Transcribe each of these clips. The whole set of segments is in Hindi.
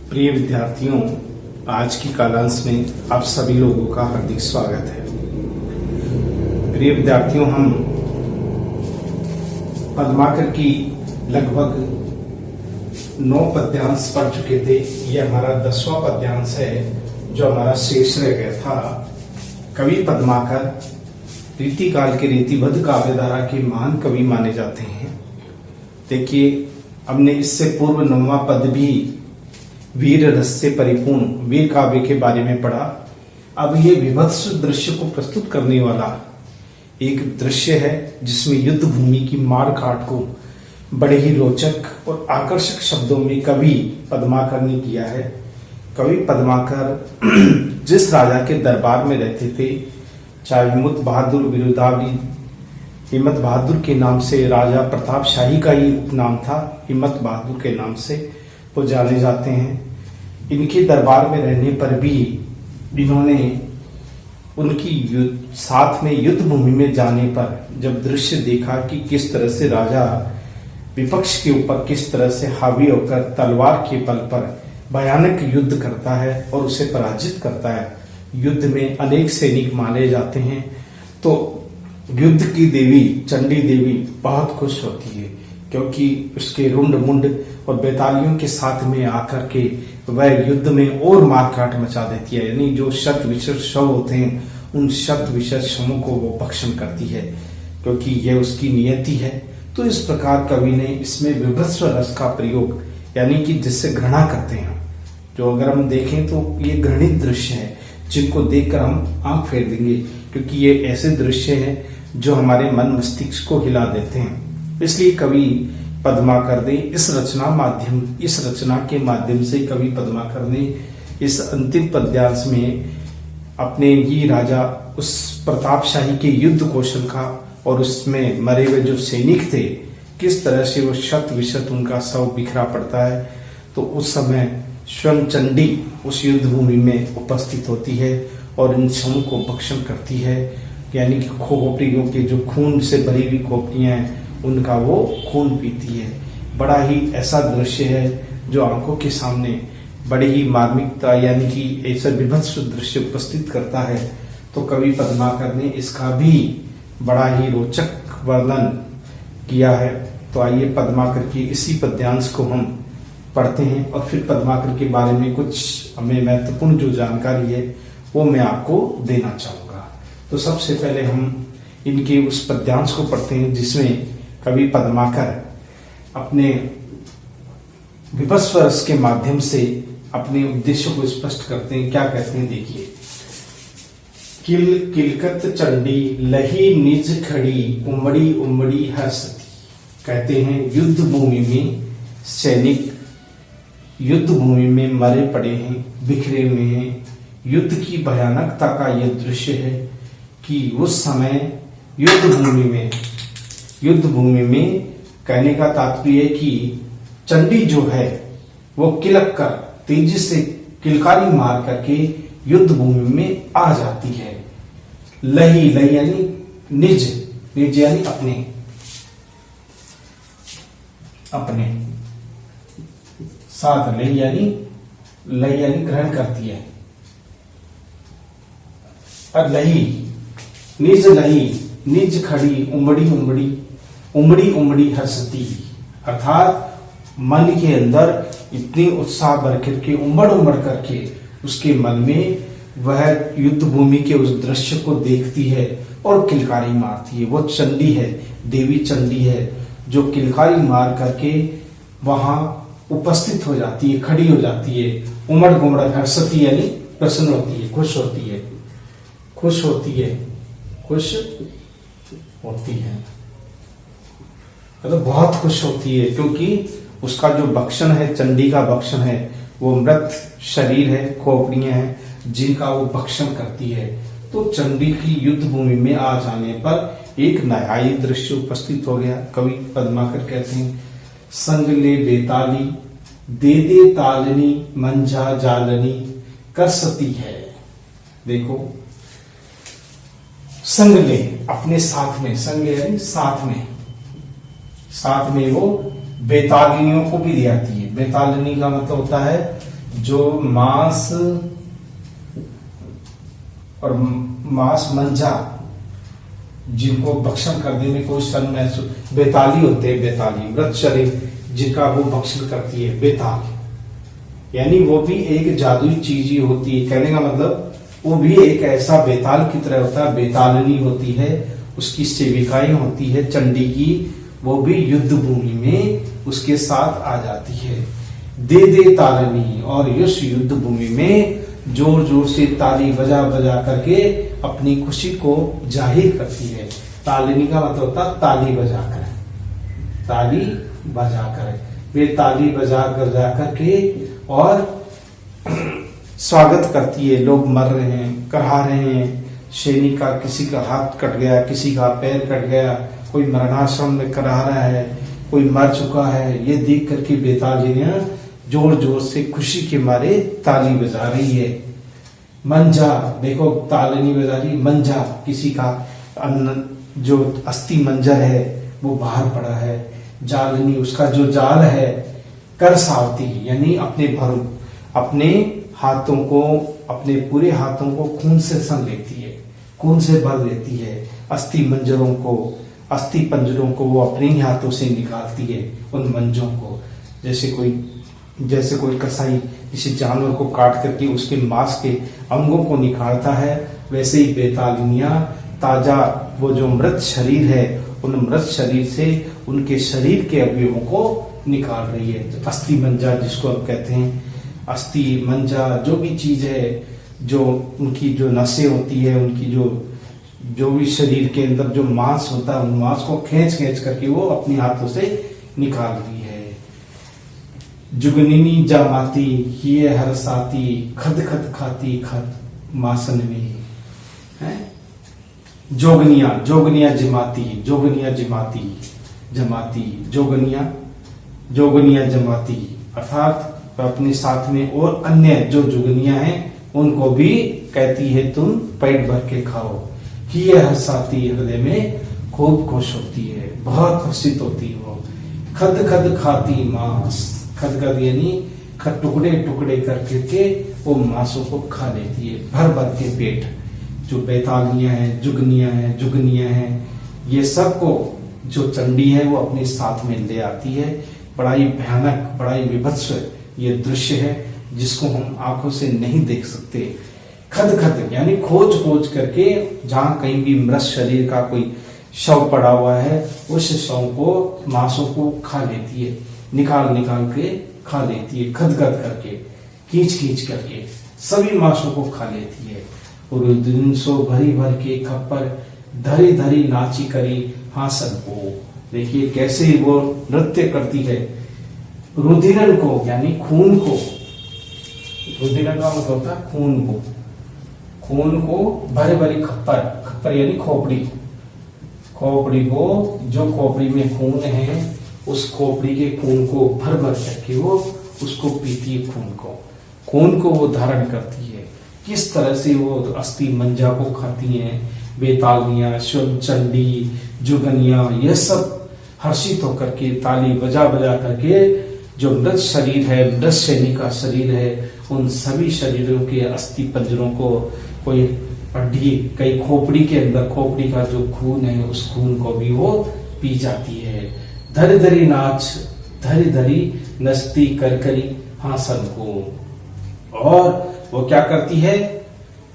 प्रिय विद्यार्थियों, आज की कालांश में आप सभी लोगों का हार्दिक स्वागत है। प्रिय विद्यार्थियों, हम पद्माकर की लगभग 9 पद्यांश पढ़ चुके थे। यह हमारा 10वां पद्यांश है जो हमारा शेष रह गया था। कवि पद्माकर रीतिकाल के रीतिबद्ध काव्यधारा के महान कवि माने जाते हैं। देखिए, हमने इससे पूर्व 9वां पद भी वीर रस से परिपूर्ण वीर काव्य के बारे में पढ़ा। अब ये विभत्स दृश्य को प्रस्तुत करने वाला एक दृश्य है जिसमें युद्ध भूमि की मार काट को बड़े ही रोचक और आकर्षक शब्दों में कवि पद्माकर ने किया है। कवि पद्माकर जिस राजा के दरबार में रहते थे, चाहे हिम्मत बहादुर विरुदावली हिम्मत बहादुर के नाम से राजा प्रताप शाही का ही उपनाम था, हिम्मत बहादुर के नाम से वो जाने जाते हैं। इनके दरबार में रहने पर भी इन्होंने उनकी साथ में युद्ध भूमि में जाने पर जब दृश्य देखा कि किस तरह से राजा विपक्ष के ऊपर किस तरह से हावी होकर तलवार के बल पर भयानक युद्ध करता है और उसे पराजित करता है, युद्ध में अनेक सैनिक मारे जाते हैं, तो युद्ध की देवी चंडी देवी बहुत खुश होती है क्योंकि उसके रुंड मुंड और बेतालियों के साथ में आकर के वह युद्ध में और मारकाट मचा देती है। यानी जो शत विशत शव होते हैं उन शत विशत शवों को वो भक्षण करती है क्योंकि यह उसकी नियति है। तो इस प्रकार कवि ने इसमें विभत्स रस का प्रयोग, यानी कि जिससे घृणा करते हैं, जो अगर हम देखें तो ये घृणित दृश्य है जिनको देखकर हम आंख फेर देंगे क्योंकि ये ऐसे दृश्य हैं जो हमारे मन मस्तिष्क को हिला देते हैं। इसलिए कवि पद्माकर ने इस रचना के माध्यम से कवि पद्माकर ने इस अंतिम पद्यांश में अपने ही राजा उस प्रतापशाही के युद्ध कौशल का और उसमें मरे हुए जो सैनिक थे किस तरह से वो शत विशत उनका शव बिखरा पड़ता है, तो उस समय स्वयं चंडी उस युद्ध भूमि में उपस्थित होती है और इन शवों को भक्षण करती है। यानी कि खोपड़ियों के जो खून से भरी हुई खोपड़ियां हैं उनका वो खून पीती है। बड़ा ही ऐसा दृश्य है जो आंखों के सामने बड़ी ही मार्मिकता, यानी कि ऐसा विभत्स दृश्य उपस्थित करता है। तो कवि पद्माकर ने इसका भी बड़ा ही रोचक वर्णन किया है। तो आइए पद्माकर की इसी पद्यांश को हम पढ़ते हैं और फिर पद्माकर के बारे में कुछ हमें महत्वपूर्ण जो जानकारी है वो मैं आपको देना चाहूंगा। तो सबसे पहले हम इनके उस पद्यांश को पढ़ते हैं जिसमें कवि पद्माकर अपने विभत्स रस के माध्यम से अपने उद्देश्य को स्पष्ट करते हैं। क्या कहते हैं, देखिए। किल किलकत चंडी लही निज खड़ी उमड़ी उमड़ी हर्षती। कहते हैं युद्ध भूमि में सैनिक युद्ध भूमि में मरे पड़े हैं, बिखरे हुए हैं। युद्ध की भयानकता का यह दृश्य है कि उस समय युद्ध भूमि में कहने का तात्पर्य है कि चंडी जो है वो किलक कर तेजी से किलकारी मार करके युद्ध भूमि में आ जाती है। लही यानी निज यानी अपने साथ लही यानी ग्रहण करती है। और निज खड़ी उमड़ी उमड़ी हर्षती, अर्थात मन के अंदर इतनी उत्साह भर करके उमड़ करके उसके मन में वह युद्ध भूमि के उस दृश्य को देखती है और किलकारी मारती है। वो चंडी है, देवी चंडी है जो किलकारी मार करके वहां उपस्थित हो जाती है, खड़ी हो जाती है। उमड़ गुमड़ हर्षती यानी प्रसन्न होती है, खुश होती है। तो बहुत खुश होती है क्योंकि उसका जो भक्षण है, चंडी का भक्षण है, वो मृत शरीर है, खोपड़ियां हैं जिनका वो भक्षण करती है। तो चंडी की युद्ध भूमि में आ जाने पर एक नया ही दृश्य उपस्थित हो गया। कवि पद्माकर कहते हैं, संग ले बेताली दे तालनी मंझा जालनी कर सती है। देखो, संग ले अपने साथ में, संग यानी साथ में वो बेतालिनियों को भी ले आती है। बेतालिनी का मतलब होता है जो मांस और मांस मंजा जिनको भक्षण करने में कोई शर्म महसूस, बेताली होते हैं, बेताली मृत शरीर जिनका वो भक्षण करती है, बेताल यानी वो भी एक जादुई चीज ही होती है। कहने का मतलब वो भी एक ऐसा बेताल की तरह होता है, बेतालनी होती है, उसकी सेविकाएं होती है चंडी की, वो भी युद्ध भूमि में उसके साथ आ जाती है। दे दे तालनी, और इस युद्ध भूमि में जोर जोर से ताली बजा बजा करके अपनी खुशी को जाहिर करती है। तालिनी का मतलब होता है ताली बजाकर, ताली बजाकर वे ताली बजा कर जाकर के और स्वागत करती है। लोग मर रहे हैं, करहा रहे हैं, सैनिक का किसी का हाथ कट गया, किसी का पैर कट गया, कोई मरणाश्रम में करहा रहा है, कोई मर चुका है। ये देख करके बेतालियां जोर जोर से खुशी के मारे ताली बजा रही है। मंजा, देखो तालिनी बजा रही, मंजा किसी का अन्न जो अस्थि मंजर है वो बाहर पड़ा है। जालनी, उसका जो जाल है। कर सावती यानी अपने हाथों को, अपने पूरे हाथों को खून से सन लेती है, खून से भर लेती है। अस्थि मंजरों को, अस्थि पंजरों को वो अपने ही हाथों से निकालती है, उन मंजों को। जैसे कोई कसाई किसी जानवर को काट करके उसके मांस के अंगों को निकालता है, वैसे ही बेतालिनियां ताजा वो जो मृत शरीर है, उन मृत शरीर से उनके शरीर के अवयवों को निकाल रही है। अस्थि मंजा जिसको हम कहते हैं, अस्थि मंजा जो भी चीज है, जो उनकी जो नसें होती है, उनकी जो भी शरीर के अंदर जो मांस होता है, उन मांस को खींच खींच करके वो अपने हाथों से निकाल रही है। जुगनिनी जामाती ये हर साती, खद खद खाती खद मासन में है। जोगनिया जमाती, जोगनिया जमाती, जमाती जोगनिया जमाती, अर्थात अपने साथ में और अन्य जो जुगनिया हैं उनको भी कहती है तुम पेट भर के खाओ। कि ये हर्षाती, हृदय में खूब खुश होती है, बहुत हर्षित होती है वो। खद खद खाती मांस, खद खद यानी टुकड़े टुकड़े करके वो मांसों को खा लेती है भर भर के पेट। जो बेतालियां हैं, जुगनियां हैं, ये सबको जो चंडी है वो अपने साथ में ले आती है। बड़ा ही भयानक, बड़ा ही विभत्स ये दृश्य है जिसको हम आंखों से नहीं देख सकते। खद खद यानी खोज खोज करके जहां कहीं भी मृत शरीर का कोई शव पड़ा हुआ है, उस शव को, मांसों को खा लेती है, निकाल निकाल के खा लेती है, खद खद करके, खींच खींच करके सभी मांसों को खा लेती है। और दिन सो भरी भर के खप्पर, धरी धरी नाची करी हासन को। देखिए कैसे वो नृत्य करती है। रुधिरन को यानी खून को, रुधिरन का मतलब होता है खून को, खून को भरे भरी खप्पर, खप्पर यानी खोपड़ी, खोपड़ी को, जो खोपड़ी में खून है उस खोपड़ी के खून को भर भर करके वो उसको पीती है, खून को वो धारण करती है। किस तरह से वो अस्थि मंजा को खाती हैं। बेतालियां, चंडी, जुगनिया, ये सब हर्षित होकर के ताली बजा बजा करके जो मृत शरीर है, मृत सैनिक का शरीर है, उन सभी शरीरों के अस्थि पंजरों को, कोई हड्डी, कई खोपड़ी के अंदर, खोपड़ी का जो खून है उस खून को भी वो पी जाती है। धरी धरी नाच, धरी धरी नचती कर करी हासन को। और वो क्या करती है,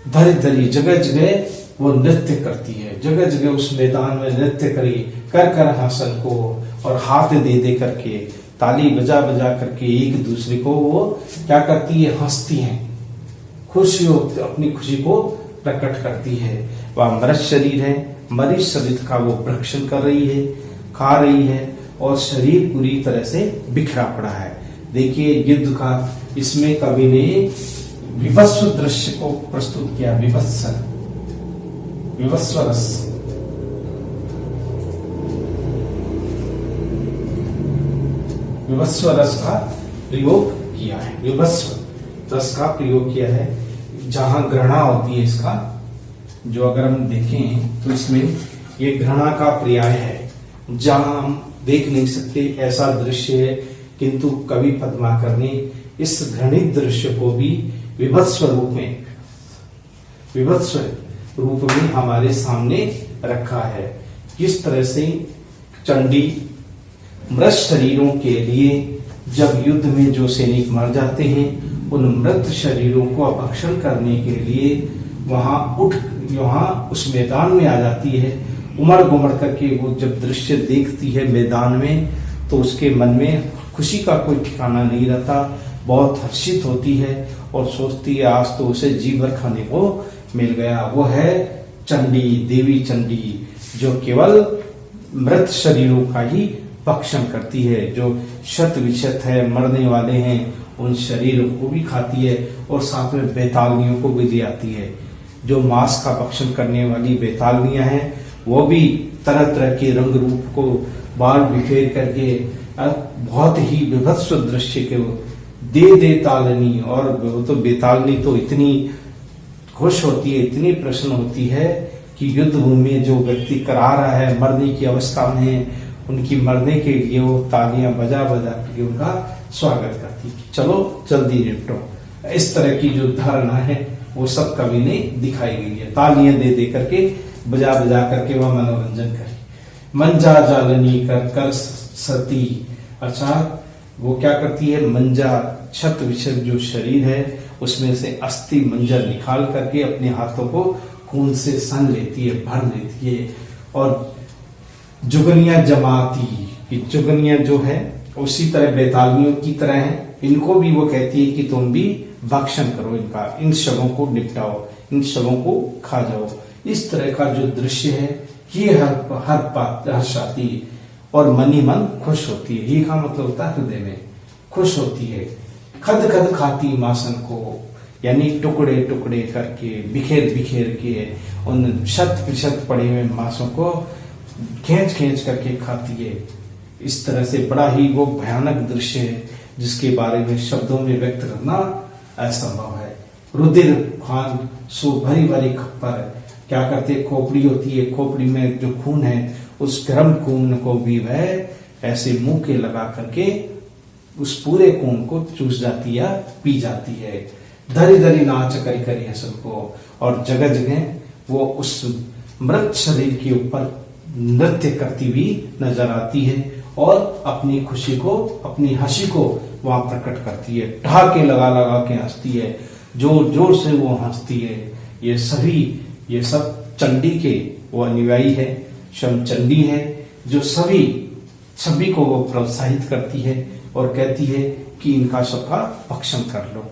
धरी धरी जगह जगह वो नृत्य करती है, जगह जगह उस मैदान में नृत्य करी कर कर हासन को, और हाथ दे दे करके, ताली बजा बजा करके एक दूसरे को वो क्या करती है, हंसती हैं, खुशी होती, अपनी खुशी को प्रकट करती है। वह मृत शरीर है, मरीज शरीर का वो भक्षण कर रही है, खा रही है, और शरीर पूरी तरह से बिखरा पड़ा है। देखिए युद्ध का इसमें कवि ने विभत्स दृश्य को प्रस्तुत किया, विभत्स रस, विभत्स रस का प्रयोग किया है, विभत्स रस का प्रयोग किया है। जहां घृणा होती है इसका, जो अगर हम देखें तो इसमें ये घृणा का पर्याय है। जहां हम देख नहीं सकते ऐसा दृश्य है किंतु कवि पद्माकर ने इस घृणित दृश्य को भी विभत्स रूप में हमारे सामने रखा है। किस तरह से चंडी मृत शरीरों के लिए जब युद्ध में जो सैनिक मर जाते हैं उन मृत शरीरों को अपभक्षण करने के लिए वहां उस मैदान में आ जाती है। उमड़ घुमड़ करके वो जब दृश्य देखती है मैदान में तो उसके मन में खुशी का कोई ठिकाना नहीं रहता, बहुत हर्षित होती है और सोचती है आज तो उसे जी भर खाने को मिल गया। वो है चंडी, देवी चंडी, जो केवल मृत शरीरों का ही भक्षण करती है, जो शत विशत है, मरने वाले हैं, उन शरीरों को भी खाती है और साथ में बेतालनियों को भी ले आती है। जो मांस का भक्षण करने वाली बेतालनियां हैं वो भी तरह तरह के रंग रूप को बाल बिखेर करके बहुत ही विभत्स दृश्य के दे तालनी, और वो तो बेतालनी तो इतनी खुश होती है, इतनी प्रसन्न होती है कि युद्ध भूमि में जो व्यक्ति करा रहा है, मरने की अवस्था में है, उनकी मरने के लिए वो तालियां बजा बजा करके उनका स्वागत करती है। चलो जल्दी निपटो। इस तरह की जो धारणा है वो सब कवि ने दिखाई गई है। तालियां दे दे करके, बजा बजा करके वह मनोरंजन करे। मंजा जालनी कर सती, अर्थात वो क्या करती है, मंजा छत विछत जो शरीर है उसमें से अस्थि मंजर निकाल करके अपने हाथों को खून से सन लेती है, भर लेती है। और जुगनियां जमाती, कि जुगनियां जो है उसी तरह बेतालियों की तरह है, इनको भी वो कहती है कि तुम भी भक्षण करो इनका, इन शवों को निपटाओ, इन शवों को खा जाओ। इस तरह का जो दृश्य है ये हर्षाती और मन ही मन खुश होती है। ये का मतलब होता है हृदय में खुश होती है। खद खद खाती मासन को, यानी टुकड़े टुकड़े करके बिखेर बिखेर के उन शत विशत पड़े हुए मांसों को खींच खींच करके खाती है। इस तरह से बड़ा ही वो भयानक दृश्य है जिसके बारे में शब्दों में व्यक्त करना असंभव है। रुधिर खान सो भरी भरी खप्पर, क्या करते, खोपड़ी होती है, खोपड़ी में जो खून है उस गर्म खून को भी वह ऐसे मुंह के लगा करके उस पूरे खून को चूस जाती या पी जाती है। धरी धरी नाच करी करी हसन को, और जगह जगह वो उस मृत शरीर के ऊपर नृत्य करती हुई नजर आती है और अपनी खुशी को, अपनी हंसी को वहां प्रकट करती है। ठहाके लगा लगा के हंसती है, जोर जोर से वो हंसती है। ये सब चंडी के वो अनुयायी है, शम चंडी है, जो सभी को वो प्रोत्साहित करती है और कहती है कि इनका सबका भक्षण कर लो।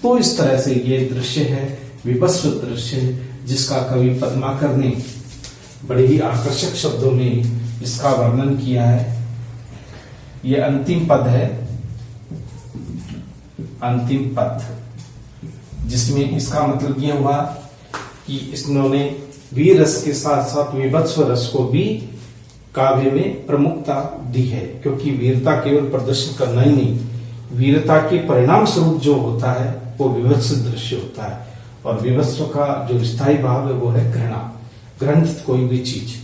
तो इस तरह से ये दृश्य है, विभत्स दृश्य है, जिसका कवि पद्माकर ने बड़े ही आकर्षक शब्दों में इसका वर्णन किया है। ये अंतिम पद है, अंतिम पद, जिसमें इसका मतलब यह हुआ कि इन्होंने वीर रस के साथ साथ विभत्स रस को भी काव्य में प्रमुखता दी है, क्योंकि वीरता केवल प्रदर्शन करना ही नहीं, वीरता के परिणाम स्वरूप जो होता है वो विभत्स दृश्य होता है। और विभत्स का जो स्थायी भाव है वो है घृणा, ग्रंथित कोई भी चीज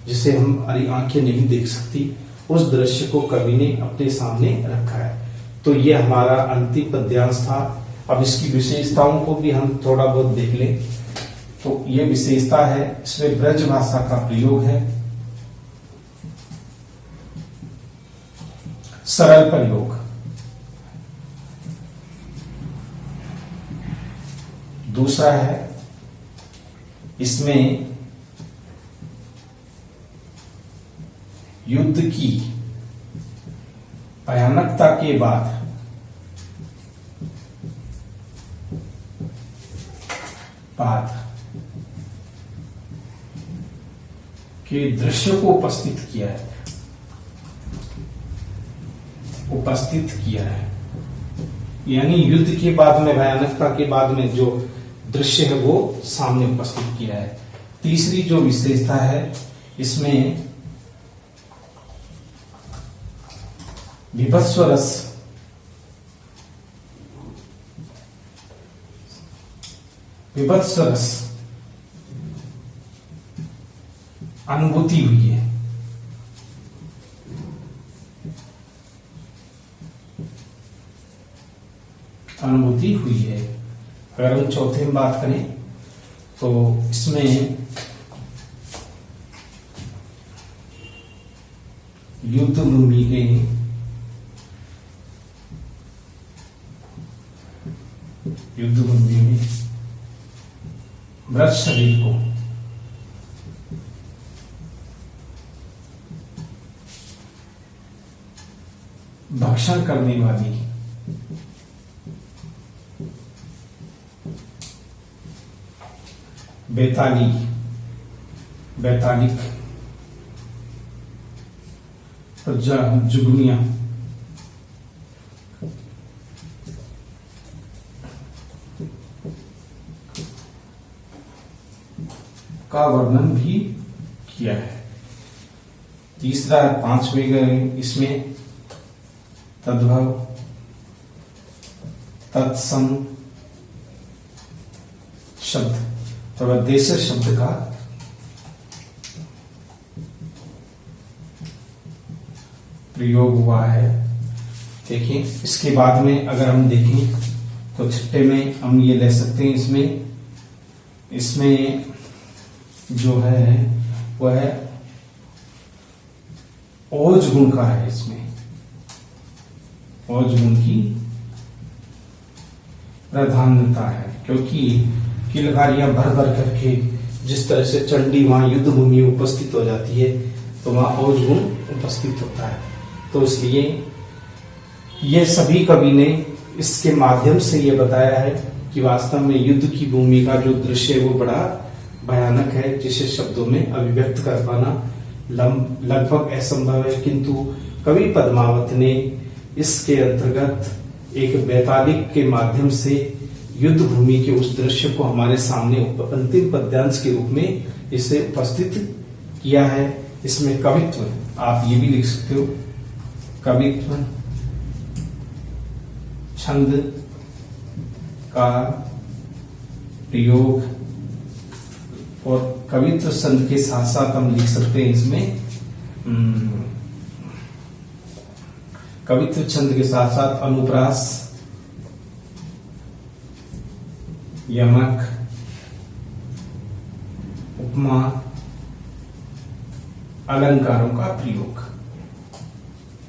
जिसे हमारी आंखें नहीं देख सकती, उस दृश्य को कवि ने अपने सामने रखा है। तो ये हमारा अंतिम पद्यांश था। अब इसकी विशेषताओं को भी हम थोड़ा बहुत देख लें। तो ये विशेषता है, इसमें ब्रज भाषा का प्रयोग है, सरल प्रयोग। दूसरा है इसमें युद्ध की भयानकता के बाद के दृश्य को उपस्थित किया है, यानी युद्ध के बाद में, भयानकता के बाद में जो दृश्य है वो सामने उपस्थित किया है। तीसरी जो विशेषता है इसमें विभत्स रस अनुभूति हुई है। अनुभूति हुई है। अगर हम चौथे में बात करें तो इसमें युद्ध भूमि के में मृत शरीर को भक्षण करने वाली बैतालिक जुगनिया का वर्णन भी किया है। तीसरा 5वें इसमें तद्भव तत्सम शब्द तो देश शब्द का प्रयोग हुआ है। देखिए इसके बाद में अगर हम देखें तो छठे में हम ये ले सकते हैं, इसमें जो है वह है ओज गुण का है। इसमें ओज गुण की प्रधानता है, क्योंकि किलकारियां भर भर करके जिस तरह से चंडी वहां युद्ध भूमि उपस्थित हो जाती है तो वहां ओज गुण उपस्थित होता है। तो इसलिए ये सभी कवि ने इसके माध्यम से ये बताया है कि वास्तव में युद्ध की भूमि का जो दृश्य है वो बड़ा भयानक है, जिसे शब्दों में अभिव्यक्त कर पाना लगभग असंभव है। किंतु कवि पद्मावत ने इसके अंतर्गत एक बैतालिक के माध्यम से युद्ध भूमि के उस दृश्य को हमारे सामने अंतिम पद्यांश के रूप में इसे उपस्थित किया है। इसमें कवित्व आप ये भी लिख सकते हो, कवित्व छंद का प्रयोग, और कवित्व छंद के साथ साथ हम लिख सकते हैं इसमें कवित्व छंद के साथ साथ अनुप्रास, यमक, उपमा, अलंकारों का प्रयोग,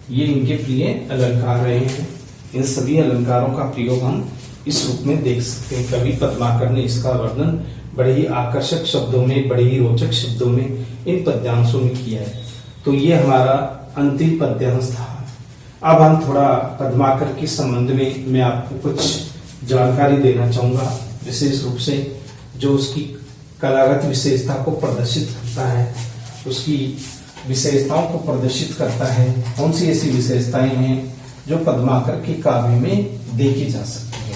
ये इनके प्रिय अलंकार रहे हैं। इन सभी अलंकारों का प्रयोग हम इस रूप में देख सकते हैं। कवि पद्माकर ने इसका वर्णन बड़े ही आकर्षक शब्दों में, बड़े ही रोचक शब्दों में इन पद्यांशों में किया है। तो ये हमारा अंतिम पद्यांश था। अब हम थोड़ा पद्माकर के संबंध में मैं आपको कुछ जानकारी देना चाहूंगा, विशेष रूप से जो उसकी कलागत विशेषता को प्रदर्शित करता है, उसकी विशेषताओं को प्रदर्शित करता है। कौन सी ऐसी विशेषताएं हैं जो पद्माकर के काव्य में देखी जा सकती है,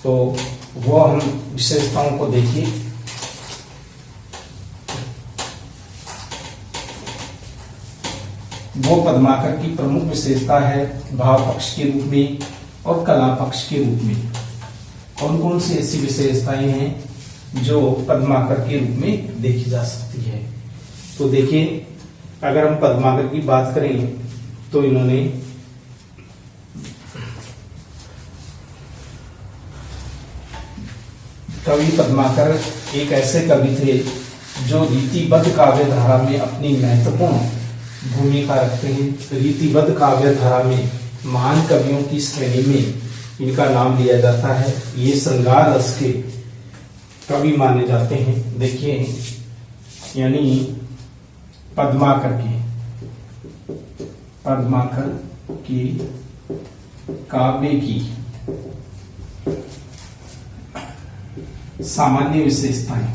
तो वो हम विशेषताओं को देखिए। वो पद्माकर की प्रमुख विशेषता है भाव पक्ष के रूप में और कला पक्ष के रूप में। कौन कौन सी ऐसी विशेषताएं हैं जो पद्माकर के रूप में देखी जा सकती है? तो देखिए, अगर हम पद्माकर की बात करें तो इन्होंने कवि पद्माकर एक ऐसे कवि थे जो रीतिबद्ध काव्य धारा में अपनी महत्वपूर्ण भूमिका रखते हैं। रीतिबद्ध काव्य धारा में महान कवियों की श्रेणी में इनका नाम लिया जाता है। ये श्रृंगार रस के कवि माने जाते हैं। देखिए, यानी पद्माकर की काव्य की सामान्य विशेषताएं,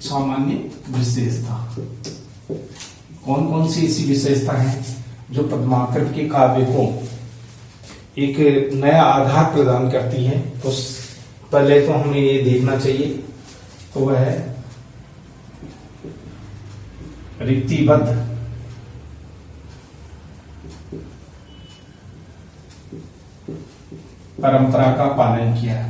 सामान्य विशेषता कौन कौन सी ऐसी विशेषता है जो पद्माकर के काव्य को एक नया आधार प्रदान करती है? तो पहले तो हमें ये देखना चाहिए, तो वह है रीतिबद्ध परंपरा का पालन किया।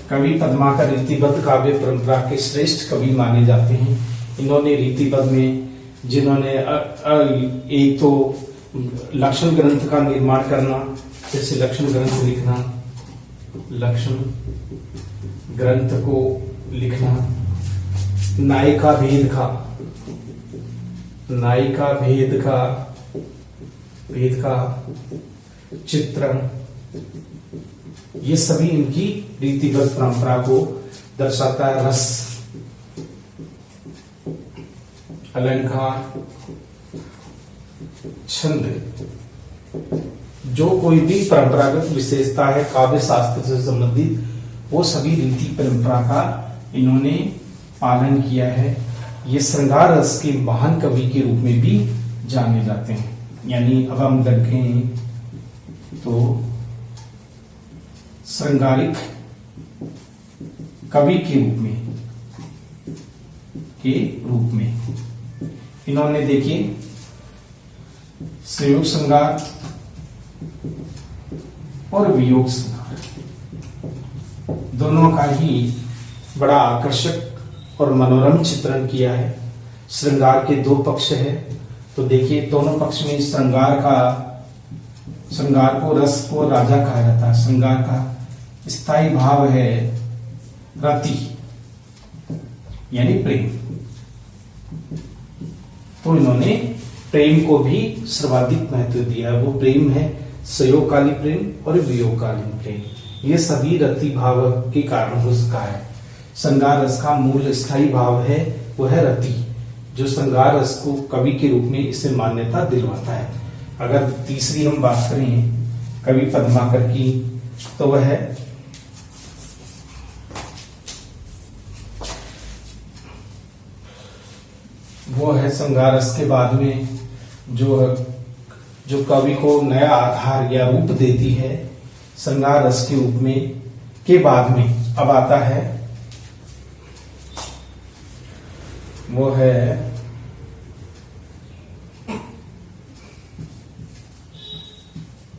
कवि पद्माकर रीतिबद्ध काव्य परंपरा के श्रेष्ठ कवि माने जाते हैं। इन्होंने रीतिबद्ध में जिन्होंने एक तो लक्षण ग्रंथ का निर्माण करना, जैसे लक्षण ग्रंथ लिखना, लक्षण ग्रंथ को लिखना, नायिका भेद का चित्रण, ये सभी इनकी रीतिगत परंपरा को दर्शाता है। रस, अलंकार, छंद, जो कोई भी परंपरागत विशेषता है काव्य शास्त्र से संबंधित, वो सभी रीति परंपरा का इन्होंने पालन किया है। ये श्रृंगार रस के महान कवि के रूप में भी जाने जाते हैं। यानी अब हम देखें तो श्रृंगारिक कवि के रूप में इन्होंने देखिए संयोग श्रृंगार और वियोग श्रृंगार दोनों का ही बड़ा आकर्षक और मनोरम चित्रण किया है। श्रृंगार के दो पक्ष है, तो देखिए दोनों पक्ष में श्रृंगार को रस को राजा कहा जाता है। श्रृंगार का स्थायी भाव है रति यानी प्रेम, तो इन्होंने प्रेम को भी सर्वाधिक महत्व दिया। वो प्रेम है संयोगकालीन प्रेम और वियोगकालीन प्रेम, ये सभी रति भाव के कारण उसका है। श्रृंगार रस का मूल स्थायी भाव है वो है रति, जो श्रृंगार रस को कवि के रूप में इसे मान्यता दिलवाता है। अगर तीसरी हम बात करें कवि पद्माकर की, तो वह है श्रृंगार रस के बाद में जो कवि को नया आधार या रूप देती है श्रृंगार रस के रूप में के बाद में अब आता है वो है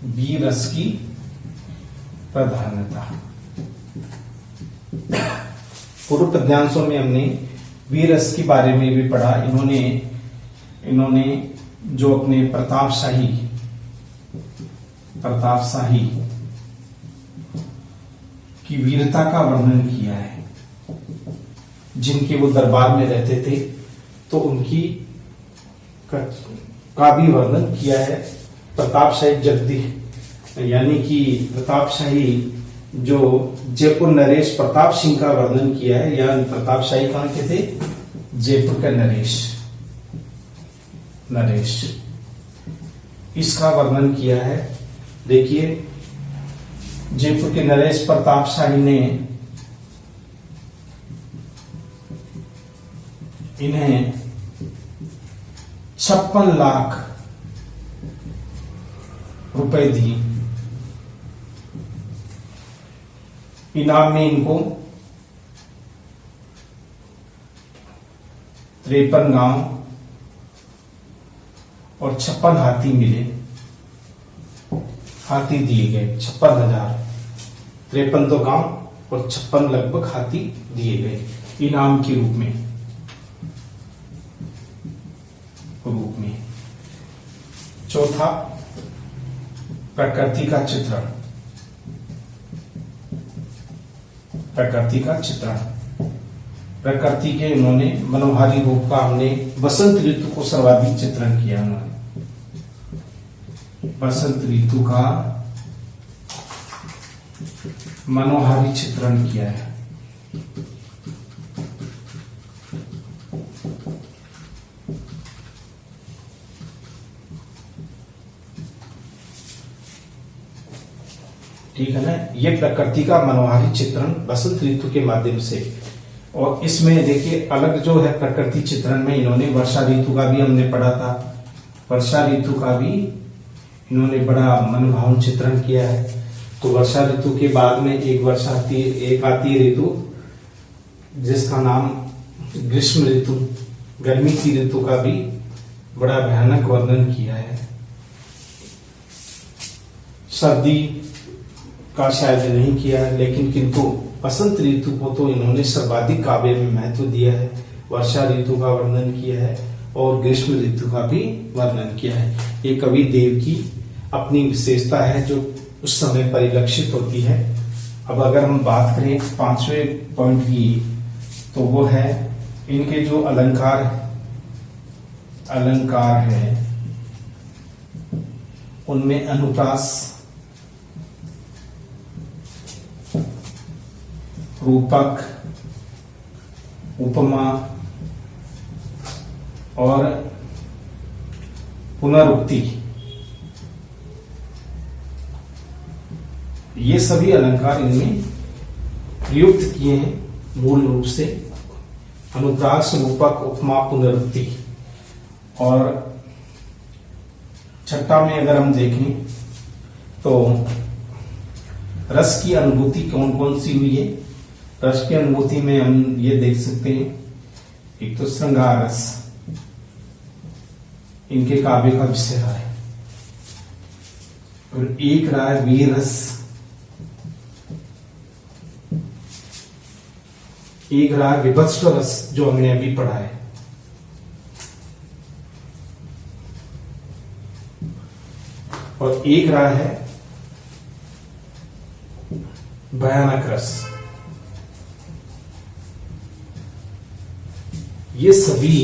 वीर रस की प्रधानता। पूर्व पद्यांशों में हमने वीर रस के बारे में भी पढ़ा। इन्होंने जो अपने प्रतापशाही की वीरता का वर्णन किया है, जिनके वो दरबार में रहते थे, तो उनकी का भी वर्णन किया है। प्रतापशाही जगदीश यानी कि प्रतापशाही जो जयपुर नरेश प्रताप सिंह का वर्णन किया है, या प्रतापशाही कहां के थे? जयपुर का नरेश इसका वर्णन किया है। देखिए जयपुर के नरेश प्रतापशाही ने इन्हें 56 लाख रुपए दिए। इनाम में इनको 53 गांव और 56 हाथी मिले। हाथी दिए गए 56,000, 53 तो गांव और 56 लगभग हाथी दिए गए इनाम के रूप में। चौथा प्रकृति का चित्रण। प्रकृति के उन्होंने मनोहारी रूप का हमने बसंत ऋतु को सर्वाधिक चित्रण किया। उन्होंने बसंत ऋतु का मनोहारी चित्रण किया है। ठीक है ना, ये प्रकृति का मनोहारी चित्रण बसंत ऋतु के माध्यम से। और इसमें देखिए अलग जो है प्रकृति चित्रण में इन्होंने वर्षा ऋतु का भी हमने पढ़ा था। वर्षा ऋतु का भी इन्होंने बड़ा मनोभावन चित्रण किया है। तो वर्षा ऋतु के बाद में एक आती ऋतु जिसका नाम ग्रीष्म ऋतु, गर्मी की ऋतु का भी बड़ा भयानक वर्णन किया है। सर्दी का शायद नहीं किया है, लेकिन किंतु बसंत ऋतु को तो इन्होंने सर्वाधिक काव्य में महत्व दिया है। वर्षा ऋतु का वर्णन किया है और ग्रीष्म ऋतु का भी वर्णन किया है। ये कवि देव की अपनी विशेषता है जो उस समय परिलक्षित होती है। अब अगर हम बात करें 5वें पॉइंट की, तो वो है इनके जो अलंकार है उनमें अनुप्रास, रूपक, उपमा और पुनरुक्ति, ये सभी अलंकार इनमें प्रयुक्त किए हैं। मूल रूप से अनुप्रास, रूपक, उपमा, पुनरुक्ति। और छठा में अगर हम देखें तो रस की अनुभूति कौन कौन सी हुई है। रस की अनुभूति में हम ये देख सकते हैं, एक तो श्रृंगार रस इनके काव्य का विषय रहा है, और एक रहा है वीर रस, एक रहा है विभत्स रस जो हमने अभी पढ़ा है, और एक रहा है भयानक रस। ये सभी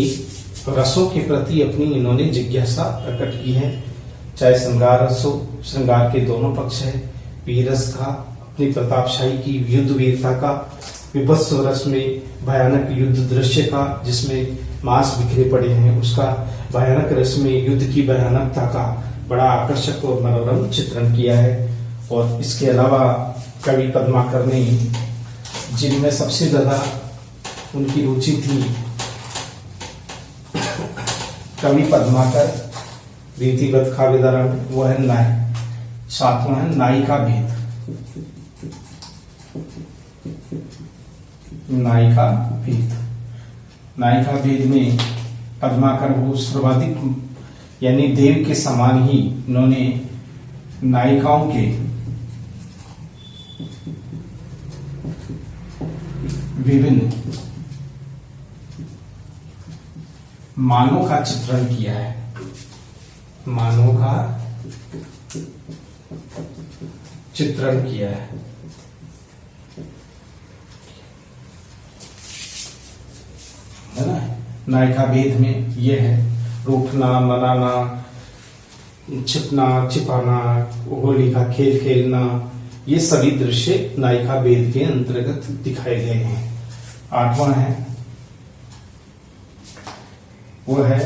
रसों के प्रति अपनी इन्होंने जिज्ञासा प्रकट की है, चाहे श्रृंगार रस हो, श्रृंगार के दोनों पक्ष है, वीर रस का अपनी प्रतापशाही की युद्ध वीरता का, विभत्स रस में भयानक युद्ध दृश्य का जिसमें मांस बिखरे पड़े हैं उसका, भयानक रस में युद्ध की भयानकता का बड़ा आकर्षक और मनोरम चित्रण किया है। और इसके अलावा कवि पद्माकर ने जिनमें सबसे ज्यादा उनकी रुचि थी, कवि पद्माकर रीतिगत काव्यधारा में, वो है सातवां है नायिका भेद। नायिका भेद में पद्माकर वो सर्वाधिक यानी देव के समान ही इन्होंने नायिकाओं के विभिन्न मानों का चित्रण किया है, मानों का चित्रण किया है। ना नायिका भेद में यह है रूठना, मनाना, छिपना, छिपाना, होली का खेल खेलना, ये सभी दृश्य नायिका भेद के अंतर्गत दिखाए गए हैं। आठवां है वो है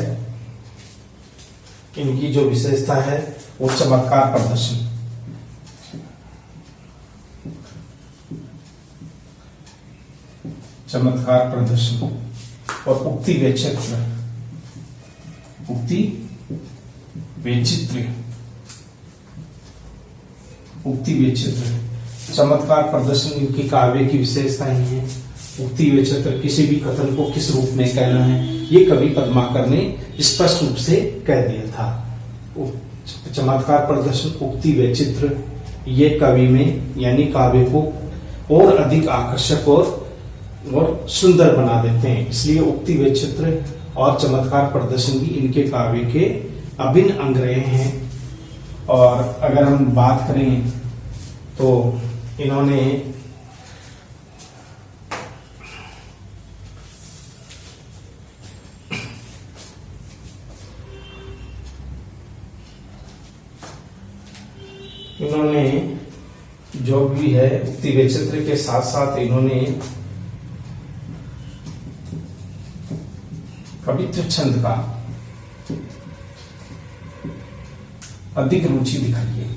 इनकी जो विशेषता है वो चमत्कार प्रदर्शन। चमत्कार प्रदर्शन और उक्ति वैचित्र्य। उक्ति वैचित्र्य, उक्ति वैचित्र्य, चमत्कार प्रदर्शन इनकी काव्य की विशेषताएं हैं। उक्ति वैचित्र्य, किसी भी कथन को किस रूप में कहना है, ये कवि पद्माकर ने स्पष्ट रूप से कह दिया था। चमत्कार प्रदर्शन, उक्ति वैचित्र्य, ये कवि में यानी काव्य को और अधिक आकर्षक और सुंदर बना देते हैं। इसलिए उक्ति वैचित्र्य और चमत्कार प्रदर्शन भी इनके काव्य के अभिन्न अंग रहे हैं। और अगर हम बात करें तो इन्होंने जो भी है उक्ति वैचित्र्य के साथ साथ इन्होंने कवित्व छंद का अधिक रुचि दिखाई है।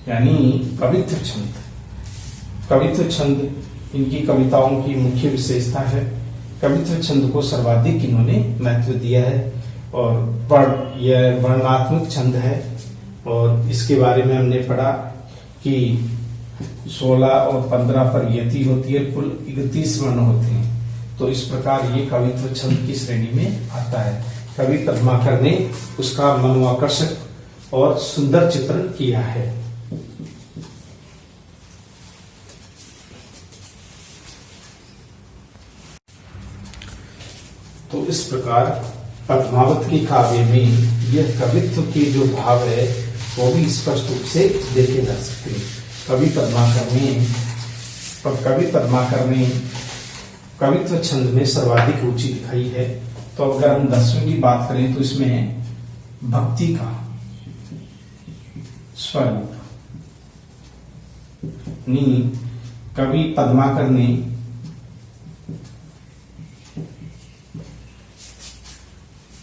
यानी कवित्व छंद, कवित्व छंद इनकी कविताओं की मुख्य विशेषता है। कवित्व छंद को सर्वाधिक इन्होंने महत्व दिया है और यह वर्णनात्मक छंद है। और इसके बारे में हमने पढ़ा कि 16 और 15 पर यति होती है, कुल 31 वर्ण होते हैं। तो इस प्रकार ये कवित्व छंद की श्रेणी में आता है। कवि पद्माकर ने उसका मनोआकर्षक और सुंदर चित्रण किया है। तो इस प्रकार पद्मावत के काव्य में यह कवित्व के जो भाव है वो भी स्पष्ट रूप से देखे जा सकते हैं। कवि पद्माकर ने कवित्व छंद में सर्वाधिक रुचि दिखाई है। तो अगर हम 10वीं की बात करें तो इसमें भक्ति का स्वरूप कवि पद्माकर ने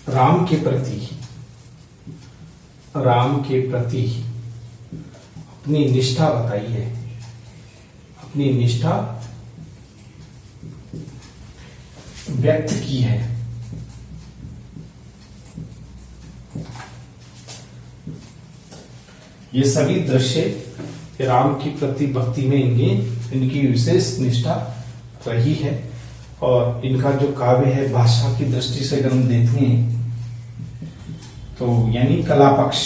राम के प्रति अपनी निष्ठा बताई है, अपनी निष्ठा व्यक्त की है। ये सभी दृश्य राम की प्रति भक्ति में इनकी विशेष निष्ठा रही है। और इनका जो काव्य है भाषा की दृष्टि से अगर हम देखें तो यानी कला पक्ष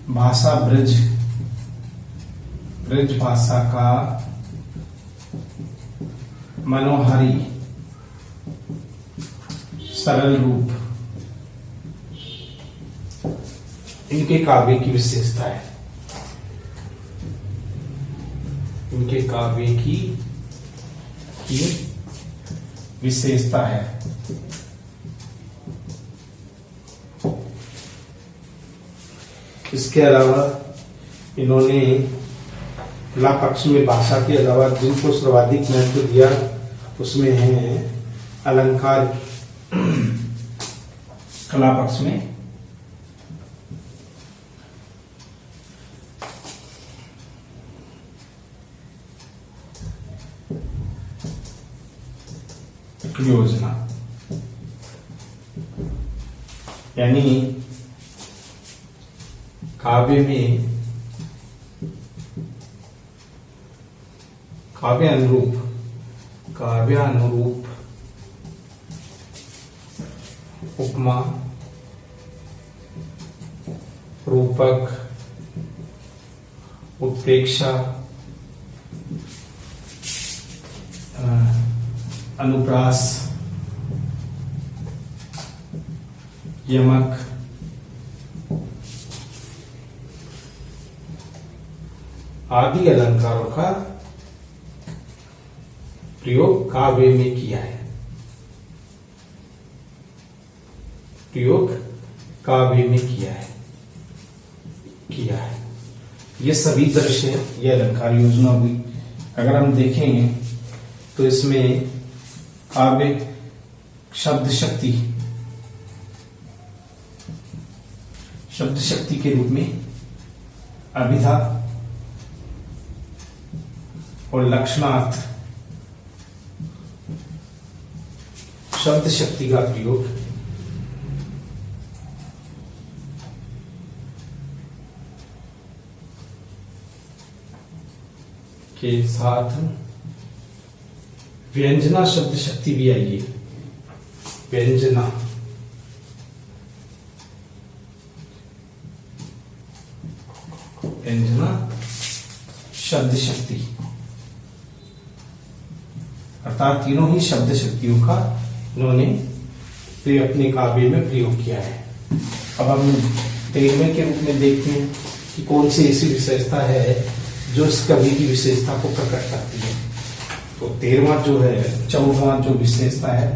भाषा ब्रज भाषा का मनोहारी सरल रूप इनके काव्य की विशेषता है। इनके काव्य की विशेषता है। इसके अलावा इन्होंने कला पक्ष में भाषा के अलावा जिनको सर्वाधिक महत्व दिया उसमें है अलंकार। कला पक्ष में योजना यानी काव्य में काव्य अनुरूप उपमा रूपक उत्प्रेक्षा अनुप्रास यमक आदि अलंकारों का प्रयोग काव्य में किया है। ये सभी दृश्य ये अलंकार योजना हुई। अगर हम देखेंगे तो इसमें काव्य शब्द शक्ति के रूप में अभिधा और लक्षणार्थ शब्द शक्ति का प्रयोग के साथ व्यंजना शब्द शक्ति भी आई है। व्यंजना शब्द शक्ति अर्थात तीनों ही शब्द शक्तियों का इन्होंने अपने काव्य में प्रयोग किया है। अब हम 13वें के रूप में देखते हैं कि कौन सी ऐसी विशेषता है जो इस कवि की विशेषता को प्रकट करती है। तो 13वां जो है 14वां जो विशेषता है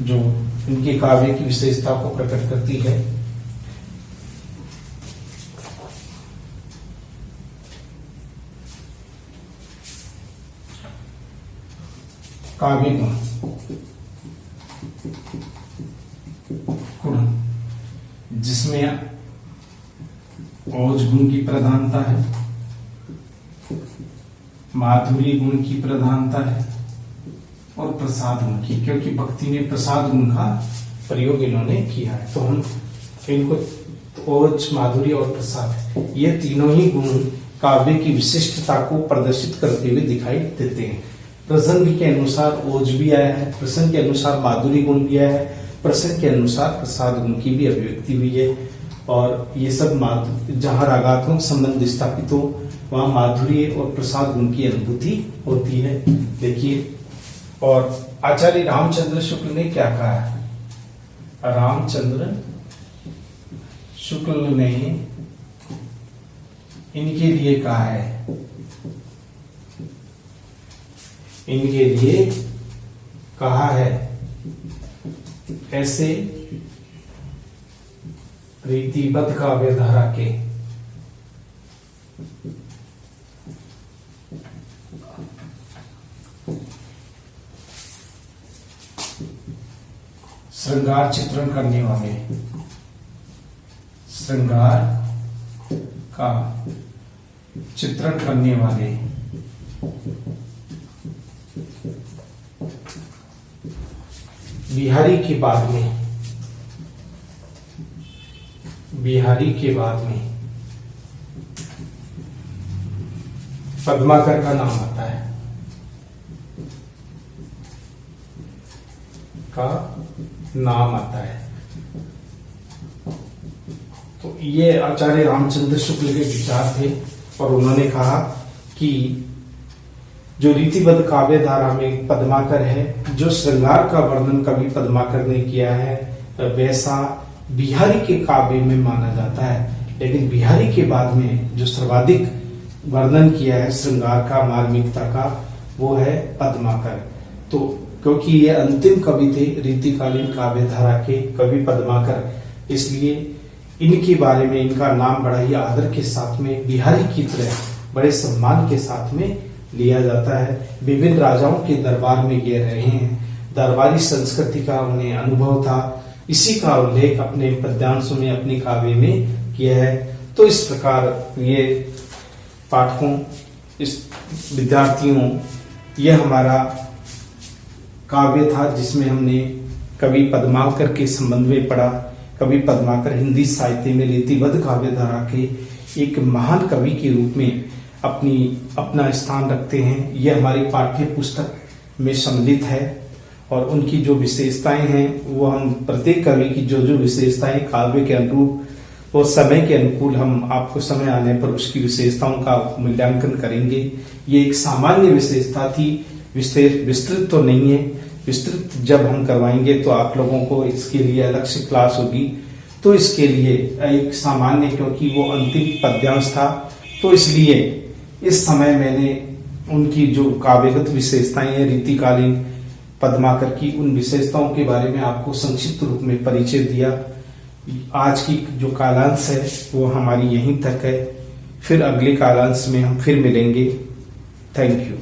जो इनके काव्य की विशेषता को प्रकट करती है काव्य गुण जिसमें ओज गुण की प्रधानता है, माधुरी गुण की प्रधानता है और प्रसाद गुण की, क्योंकि भक्ति में प्रसाद गुण का प्रयोग इन्होंने किया है। तो हम इनको ओज, माधुरी और प्रसाद ये तीनों ही गुण काव्य की विशिष्टता को प्रदर्शित करते हुए दिखाई देते हैं। प्रसंग के अनुसार ओज भी आया है, प्रसंग के अनुसार माधुरी गुण भी आया है, प्रसंग के अनुसार प्रसाद गुण की भी अभिव्यक्ति हुई है। और ये सब जहाँ रागात्मक संबंध स्थापित हो वहाँ माधुर्य और प्रसाद गुण की अनुभूति होती है। देखिए, और आचार्य रामचंद्र शुक्ल ने क्या कहा है? रामचंद्र शुक्ल ने इनके लिए कहा है, इनके लिए कहा है, ऐसे रीतिबद्ध काव्य धारा के श्रृंगार चित्रण करने वाले, श्रृंगार का चित्रण करने वाले बिहारी के बाद में, बिहारी के बाद में पद्माकर का नाम आता है, का नाम आता है। तो ये आचार्य रामचंद्र शुक्ल के विचार थे और उन्होंने कहा कि जो रीतिबद्ध काव्य धारा में पद्माकर है, जो श्रृंगार का वर्णन कवि पद्माकर ने किया है, वैसा बिहारी के काव्य में माना जाता है। लेकिन बिहारी के बाद में जो सर्वाधिक वर्णन किया है श्रृंगार का, मार्मिकता का, वो है पद्माकर। तो क्योंकि ये अंतिम कवि थे रीतिकालीन काव्य धारा के कवि पद्माकर, इसलिए इनके बारे में इनका नाम बड़ा ही आदर के साथ में बिहारी की तरह बड़े सम्मान के साथ में लिया जाता है। विभिन्न राजाओं के दरबार में ये रहे हैं, दरबारी संस्कृति का उन्हें अनुभव था, इसी का उल्लेख अपने पद्यांशों में, अपने काव्य में किया है। तो इस प्रकार ये पाठकों, इस विद्यार्थियों, यह हमारा काव्य था जिसमें हमने कवि पद्माकर के संबंध में पढ़ा। कवि पद्माकर हिंदी साहित्य में रीतिबद्ध काव्य धारा के एक महान कवि के रूप में अपना स्थान रखते हैं। यह हमारी पाठ्य पुस्तक में सम्मिलित है और उनकी जो विशेषताएं हैं वो हम प्रत्येक कवि की जो विशेषताएं काव्य के अनुरूप और समय के अनुकूल हम आपको समय आने पर उसकी विशेषताओं का मूल्यांकन करेंगे। ये एक सामान्य विशेषता थी, विस्तृत तो नहीं है। विस्तृत जब हम करवाएंगे तो आप लोगों को इसके लिए अलग से क्लास होगी। तो इसके लिए एक सामान्य, क्योंकि वो अंतिम पद्यांश था, तो इसलिए इस समय मैंने उनकी जो काव्यगत विशेषताएं हैं रीतिकालीन पद्माकर की, उन विशेषताओं के बारे में आपको संक्षिप्त रूप में परिचय दिया। आज की जो कालांश है वो हमारी यहीं तक है। फिर अगले कालांश में हम फिर मिलेंगे। Thank you.